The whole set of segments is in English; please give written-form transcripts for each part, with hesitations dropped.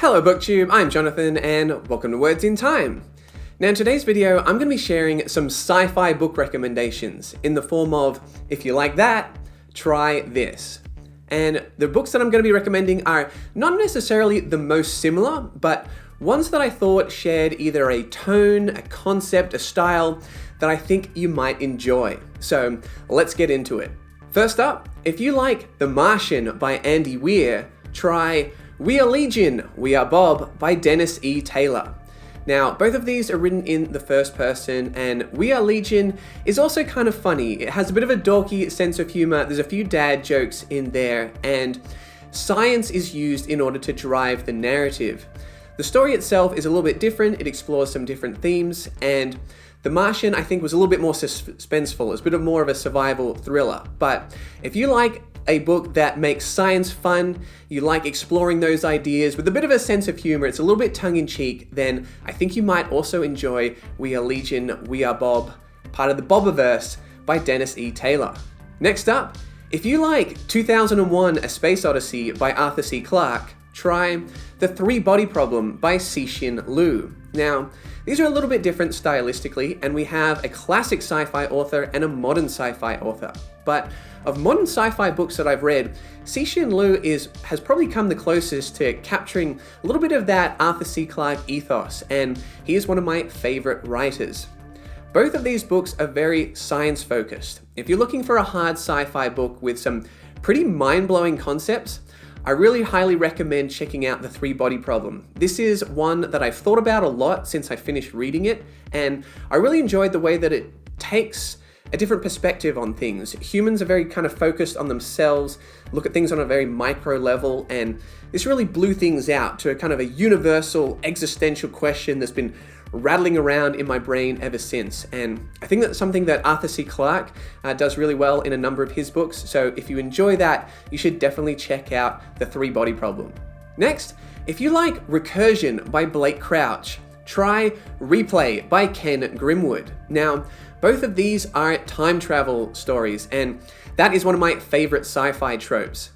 Hello BookTube, I'm Jonathan and welcome to Words in Time. Now in today's video, I'm going to be sharing some sci-fi book recommendations in the form of, if you like that, try this. And the books that I'm going to be recommending are not necessarily the most similar, but ones that I thought shared either a tone, a concept, a style that I think you might enjoy. So let's get into it. First up, if you like The Martian by Andy Weir, try We Are Legion, We Are Bob by Dennis E. Taylor. Now, both of these are written in the first person, and We Are Legion is also kind of funny. It has a bit of a dorky sense of humor, there's a few dad jokes in there, and science is used in order to drive the narrative. The story itself is a little bit different, it explores some different themes, and The Martian, I think, was a little bit more suspenseful. It's a bit more of a survival thriller. But if you like a book that makes science fun, you like exploring those ideas with a bit of a sense of humor, it's a little bit tongue-in-cheek, then I think you might also enjoy We Are Legion, We Are Bob, part of the Bobiverse by Dennis E. Taylor. Next up, if you like 2001: A Space Odyssey by Arthur C. Clarke, try The Three-Body Problem by Cixin Liu. Now, these are a little bit different stylistically, and we have a classic sci-fi author and a modern sci-fi author. But of modern sci-fi books that I've read, Cixin Liu has probably come the closest to capturing a little bit of that Arthur C. Clarke ethos, and he is one of my favorite writers. Both of these books are very science-focused. If you're looking for a hard sci-fi book with some pretty mind-blowing concepts, I really highly recommend checking out The Three-Body Problem. This is one that I've thought about a lot since I finished reading it, and I really enjoyed the way that it takes a different perspective on things. Humans are very kind of focused on themselves, look at things on a very micro level, and this really blew things out to a kind of a universal existential question that's been rattling around in my brain ever since. And I think that's something that Arthur C. Clarke does really well in a number of his books. So if you enjoy that, you should definitely check out The Three-Body Problem. Next, if you like Recursion by Blake Crouch, try Replay by Ken Grimwood. Now, both of these are time travel stories, and that is one of my favorite sci-fi tropes.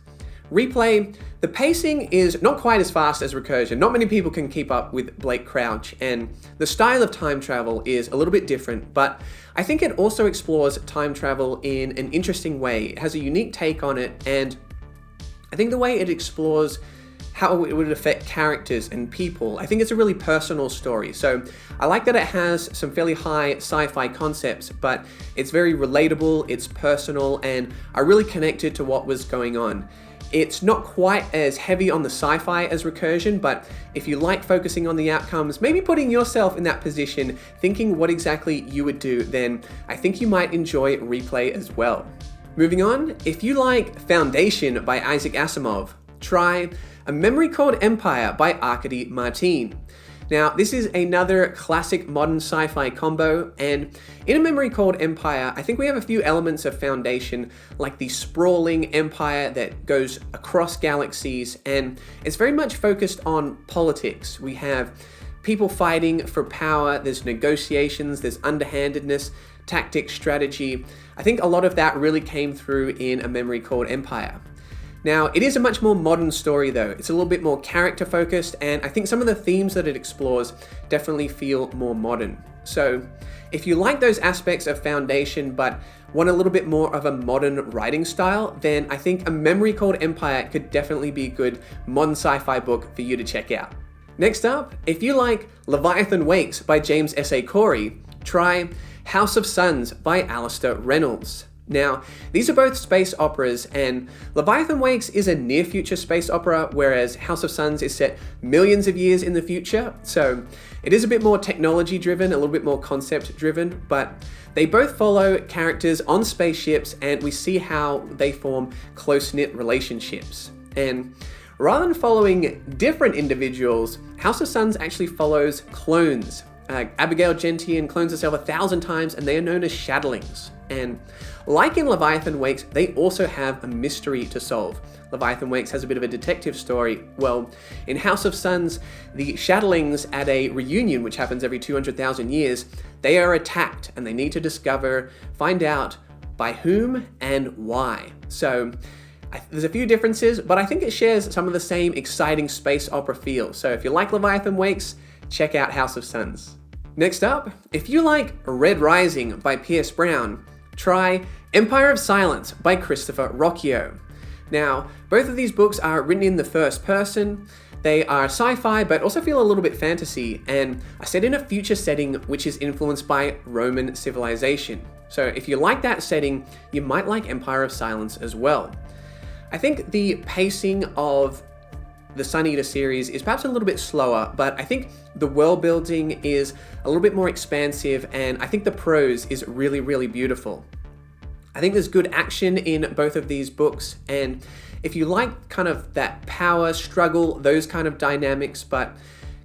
Replay, the pacing is not quite as fast as Recursion. Not many people can keep up with Blake Crouch, and the style of time travel is a little bit different, but I think it also explores time travel in an interesting way. It has a unique take on it, and I think the way it explores how it would affect characters and people, I think it's a really personal story. So I like that it has some fairly high sci-fi concepts, but it's very relatable, it's personal, and I really connected to what was going on. It's not quite as heavy on the sci-fi as Recursion, but if you like focusing on the outcomes, maybe putting yourself in that position, thinking what exactly you would do, then I think you might enjoy Replay as well. Moving on, if you like Foundation by Isaac Asimov, try A Memory Called Empire by Arkady Martine. Now, this is another classic modern sci-fi combo, and in A Memory Called Empire, I think we have a few elements of Foundation, like the sprawling empire that goes across galaxies, and it's very much focused on politics. We have people fighting for power, there's negotiations, there's underhandedness, tactics, strategy. I think a lot of that really came through in A Memory Called Empire. Now, it is a much more modern story though. It's a little bit more character focused, and I think some of the themes that it explores definitely feel more modern. So if you like those aspects of Foundation but want a little bit more of a modern writing style, then I think A Memory Called Empire could definitely be a good modern sci-fi book for you to check out. Next up, if you like Leviathan Wakes by James S.A. Corey, try House of Suns by Alistair Reynolds. Now, these are both space operas, and Leviathan Wakes is a near-future space opera, whereas House of Suns is set millions of years in the future, so it is a bit more technology-driven, a little bit more concept-driven, but they both follow characters on spaceships, and we see how they form close-knit relationships. And rather than following different individuals, House of Suns actually follows clones. Abigail Gentian clones herself 1,000 times, and they are known as Shadowlings. And like in Leviathan Wakes, they also have a mystery to solve. Leviathan Wakes has a bit of a detective story. Well, in House of Suns, the Shadowlings at a reunion, which happens every 200,000 years, they are attacked and they need to find out by whom and why. So There's a few differences, but I think it shares some of the same exciting space opera feel. So if you like Leviathan Wakes, check out House of Suns. Next up, if you like Red Rising by Pierce Brown, try Empire of Silence by Christopher Rocchio. Now, both of these books are written in the first person. They are sci-fi, but also feel a little bit fantasy, and are set in a future setting which is influenced by Roman civilization. So if you like that setting, you might like Empire of Silence as well. I think the pacing of the Sun Eater series is perhaps a little bit slower, but I think the world building is a little bit more expansive, and I think the prose is really, really beautiful. I think there's good action in both of these books, and if you like kind of that power struggle, those kind of dynamics, but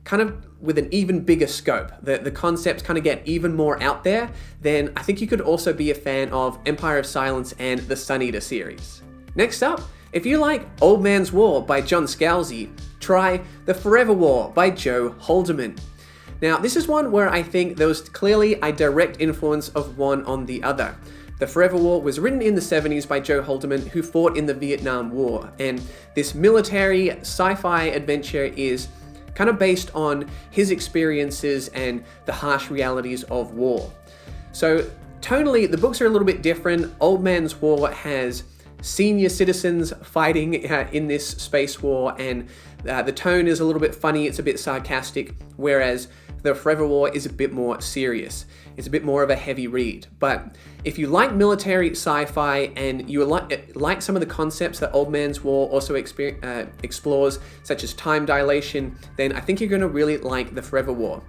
kind of with an even bigger scope, the concepts kind of get even more out there, then I think you could also be a fan of Empire of Silence and the Sun Eater series. Next up, if you like Old Man's War by John Scalzi, try The Forever War by Joe Haldeman. Now, this is one where I think there was clearly a direct influence of one on the other. The Forever War was written in the 70s by Joe Haldeman, who fought in the Vietnam War, and this military sci-fi adventure is kind of based on his experiences and the harsh realities of war. So tonally, the books are a little bit different. Old Man's War has senior citizens fighting in this space war, and the tone is a little bit funny, it's a bit sarcastic, whereas The Forever War is a bit more serious. It's a bit more of a heavy read. But if you like military sci-fi and you like some of the concepts that Old Man's War also explores, such as time dilation, then I think you're going to really like The Forever War.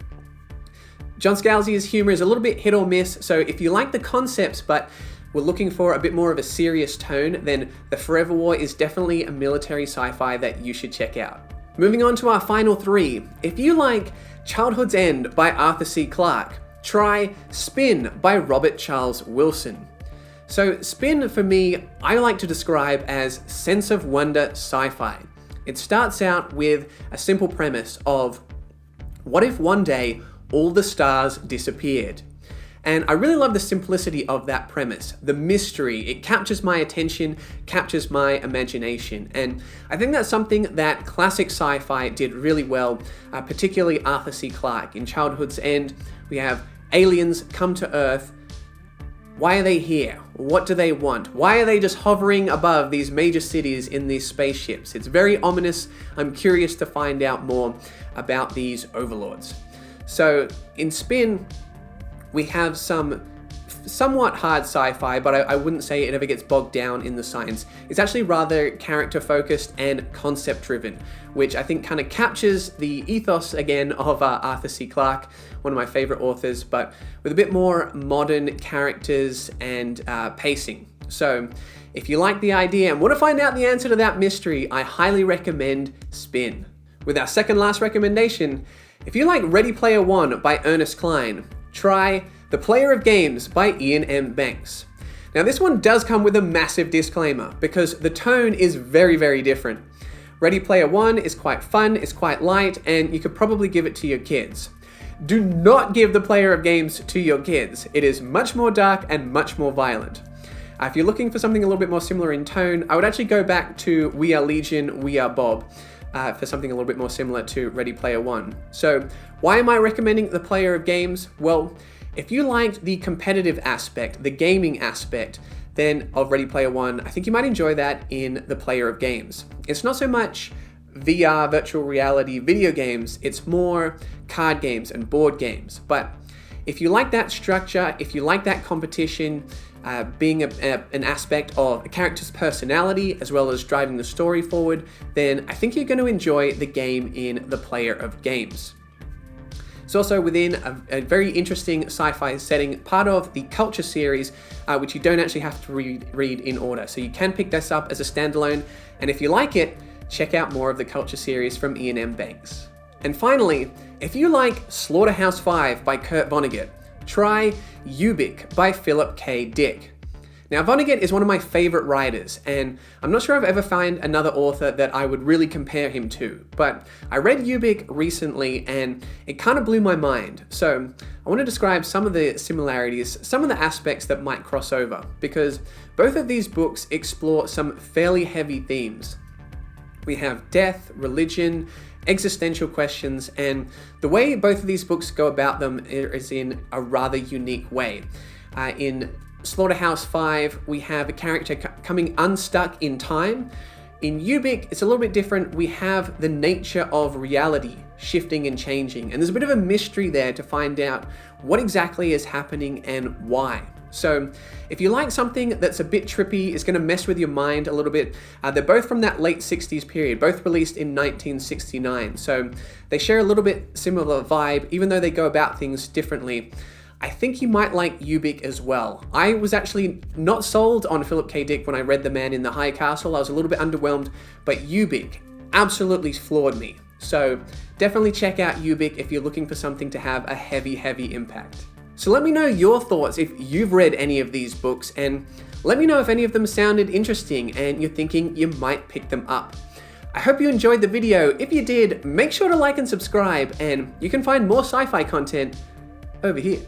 John Scalzi's humor is a little bit hit or miss, so if you like the concepts but we're looking for a bit more of a serious tone, then The Forever War is definitely a military sci-fi that you should check out. Moving on to our final three. If you like Childhood's End by Arthur C. Clarke, try Spin by Robert Charles Wilson. So Spin, for me, I like to describe as sense of wonder sci-fi. It starts out with a simple premise of, what if one day all the stars disappeared? And I really love the simplicity of that premise, the mystery. It captures my attention, captures my imagination. And I think that's something that classic sci-fi did really well, particularly Arthur C. Clarke. In Childhood's End, we have aliens come to Earth. Why are they here? What do they want? Why are they just hovering above these major cities in these spaceships? It's very ominous. I'm curious to find out more about these overlords. So in Spin, we have some somewhat hard sci-fi, but I wouldn't say it ever gets bogged down in the science. It's actually rather character-focused and concept-driven, which I think kind of captures the ethos again of Arthur C. Clarke, one of my favorite authors, but with a bit more modern characters and pacing. So if you like the idea and want to find out the answer to that mystery, I highly recommend Spin. With our second last recommendation, if you like Ready Player One by Ernest Cline, try The Player of Games by Ian M. Banks. Now this one does come with a massive disclaimer because the tone is very, very different. Ready Player One is quite fun, it's quite light, and you could probably give it to your kids. Do not give The Player of Games to your kids. It is much more dark and much more violent. If you're looking for something a little bit more similar in tone, I would actually go back to We Are Legion, We Are Bob. For something a little bit more similar to Ready Player One. So why am I recommending The Player of Games? Well, if you liked the competitive aspect, the gaming aspect, then of Ready Player One, I think you might enjoy that in The Player of Games. It's not so much VR, virtual reality video games, it's more card games and board games. But if you like that structure, if you like that competition, being an aspect of a character's personality as well as driving the story forward, then I think you're going to enjoy the game in The Player of Games. It's also within a very interesting sci-fi setting, part of the Culture series, which you don't actually have to read in order. So you can pick this up as a standalone, and if you like it, check out more of the Culture series from Ian M. Banks. And finally, if you like Slaughterhouse-Five by Kurt Vonnegut, try Ubik by Philip K. Dick. Now, Vonnegut is one of my favorite writers, and I'm not sure I've ever found another author that I would really compare him to, but I read Ubik recently and it kind of blew my mind. So I want to describe some of the similarities, some of the aspects that might cross over, because both of these books explore some fairly heavy themes. We have death, religion, existential questions, and the way both of these books go about them is in a rather unique way. In Slaughterhouse 5, we have a character coming unstuck in time. In Ubik, it's a little bit different. We have the nature of reality shifting and changing, and there's a bit of a mystery there to find out what exactly is happening and why. So if you like something that's a bit trippy, is going to mess with your mind a little bit, they're both from that late 60s period, both released in 1969. So they share a little bit similar vibe, even though they go about things differently. I think you might like Ubik as well. I was actually not sold on Philip K. Dick when I read The Man in the High Castle. I was a little bit underwhelmed, but Ubik absolutely floored me. So definitely check out Ubik if you're looking for something to have a heavy impact. So let me know your thoughts if you've read any of these books, and let me know if any of them sounded interesting and you're thinking you might pick them up. I hope you enjoyed the video. If you did, make sure to like and subscribe, and you can find more sci-fi content over here.